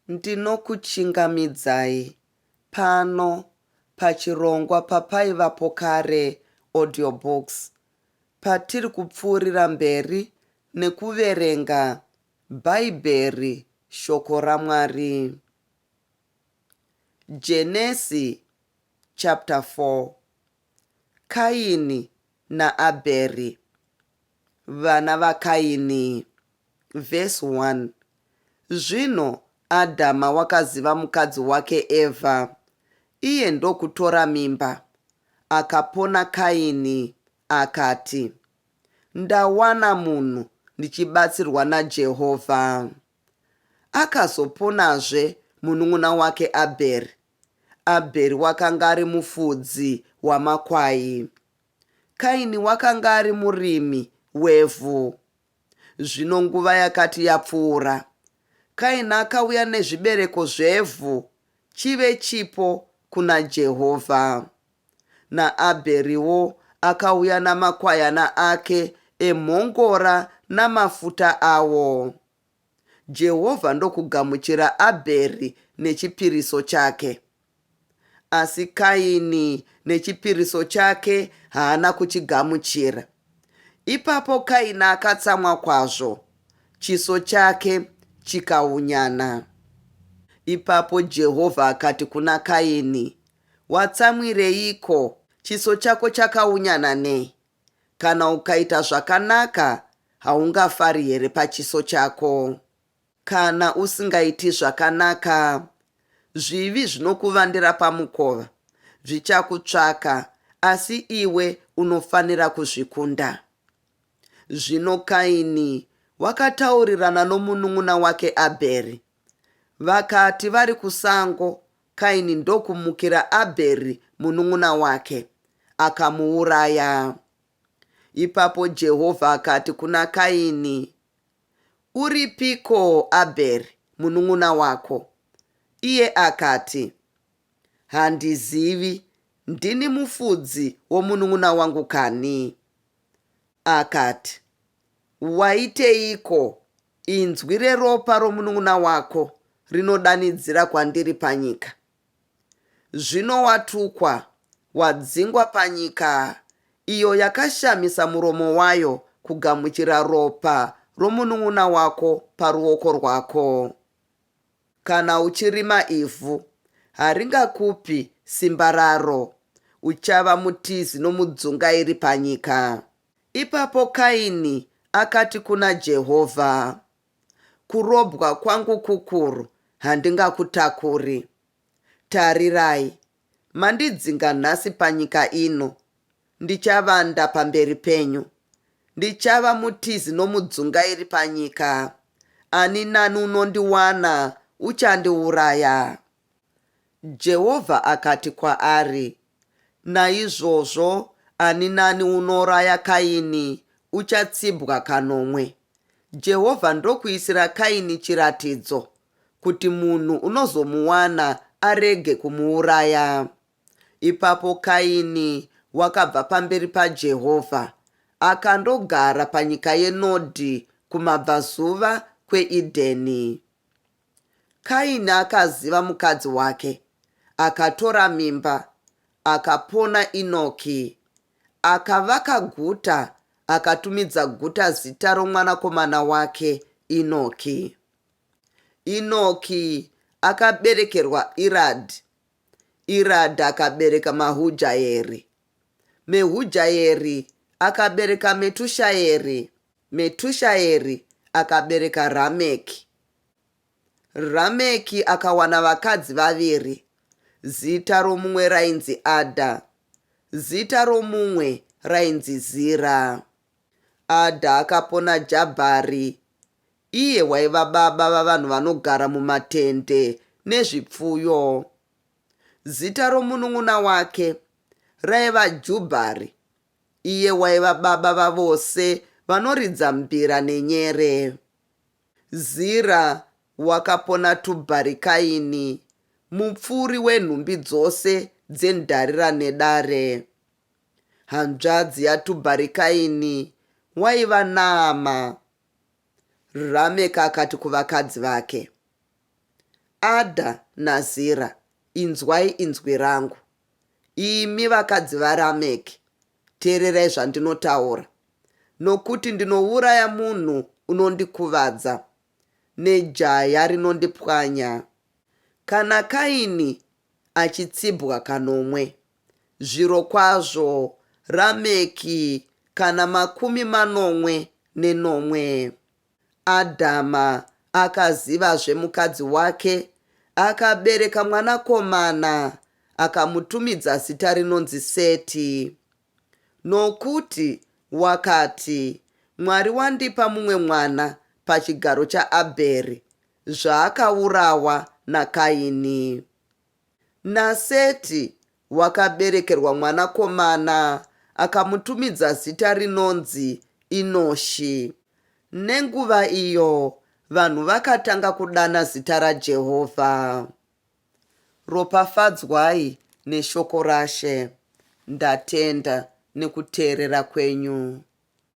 Ndinokuchingamidzai pano pachirongwa paPaivapokare Audiobooks patiri kupfuurira mberi nekuverenga Bhaibheri Shoko raMwari. Genesi Ch4. Kaini naAbheri. Vana vaKaini. Verse 1. Zvino Adhama wakaziva mukadzi wake Evha, iye ndokutora mimba. Akapona Kaini akati, ndawana munhu ndichibatsirwa naJehovha. Akazoponazve munun'una wake Abheri. Abheri wakanga ari mufudzi wamakwai. Kaini wakanga ari murimi wevhu. Zvino nguva yakati yapfuura, Kaini akauya nezvibereko zvevhu chive chipo kuna Jehovha. NaAbheriwo akauya namakwayana ake emhongora namafuta awo. Jehovha ndokugamuchira Abheri nechipiriso chake. Asi Kaini nechipiriso chake haana kuchigamuchira. Ipapo Kaini akatsamwa kwazvo, chiso chake chikaunyana. Ipapo Jehovha akati kuna Kaini, watsamwireiko? Chiso chako chakaunyana nei? Kana ukaita zvakanaka, haungafari here pachiso chako? Kana usingaiti zvakanaka, zvivi zvinokuvandira pamukova, zvichakutsvaka, asi iwe unofanira kuzvikunda. Zvino Kaini wakataurirana nomunun'una wake Abheri. Vakati vari kusango, Kaini ndokumukira Abheri munun'una wake, akamuuraya. Ipapo Jehovha akati kuna Kaini, uripiko Abheri munun'una wako? Iye akati, handizivi, ndini mufudzi womunun'una wangu kani? Akati, waiteiko? Inzwi reropa romunun'una wako rinodanidzira kwandiri panyika. Zvino watukwa, wadzingwa panyika, iyo yakashamisa muromo wayo kugamuchira ropa romunun'una wako paruoko rwako. Kana uchirima ivhu, haringakupi simba raro, uchava mutizi nomudzungairi panyika. Ipapo Kaini akati kuna Jehovha, kurobwa kwangu kukuru, handingakutakuri. Tarirai, mandidzinga nhasi panyika ino. Ndichavanda pamberi penyu. Ndichava mutizi nomudzungairi panyika. Ani nani unondiwana uchandiuraya. Jehovha akati kwaari, naizvozvo ani nani unoraya Kaini uchatsibwa kanomwe. Jehovha ndokuisira Kaini chiratidzo, kuti munhu unozomuwana arege kumuuraya. Ipapo Kaini wakabva pamberi paJehovha, akandogara panyika yeNodhi kumabvazuva kweEdheni. Kaini akaziva mukadzi wake, akatora mimba, akapona Inoki. Akavaka guta, akatumidza guta zita romwanakomana wake Inoki. Inoki akaberekerwa Iradhi. Iradhi akabereka Mahujaeri. Mehujaeri akabereka Metushaeri. Metushaeri akabereka Rameki. Rameki akawana vakadzi vaviri. Zita romumwe rainzi Adha, zita romumwe rainzi Zira. Adha akapona Jabhari, iye waiva baba vavanhu vanogara mumatende nezvipfuyo. Zita romunun'una wake raiva Jubhari, iye waiva baba vavose vanoridza mbira nenyere. Zira wakapona Tubhari Kaini, mupfuri wenhumbi dzose dzendarira nedare. Hanzvadzi yaTubhari Kaini waiva Naama. Rameki akati kuvakadzi vake, Adha naZira, inzwai inzwi rangu. Imi vakadzi vaRameki, teererai zvandinotaura. Nokuti ndinouraya munhu unondikuvadza, nejaya rinondipwanya. Kana Kaini achitsibwa kanomwe, zvirokwazvo Rameki kana 90 Adhama akazivazve mukadzi wake, akabereka mwanakomana, akamutumidza zita rinonzi Seti. Nokuti wakati, Mwari wandipa mumwe mwana pachigaro chaAbheri, zvaakaurawa naKaini. NaSeti wakaberekerwa mwanakomana, akamutumidza zita rinonzi Inoshi. Nenguva iyo vanhu vakatanga kudana zita raJehovha. Ropafadzwai neshoko raShe. Ndatenda nekuteerera kwenyu.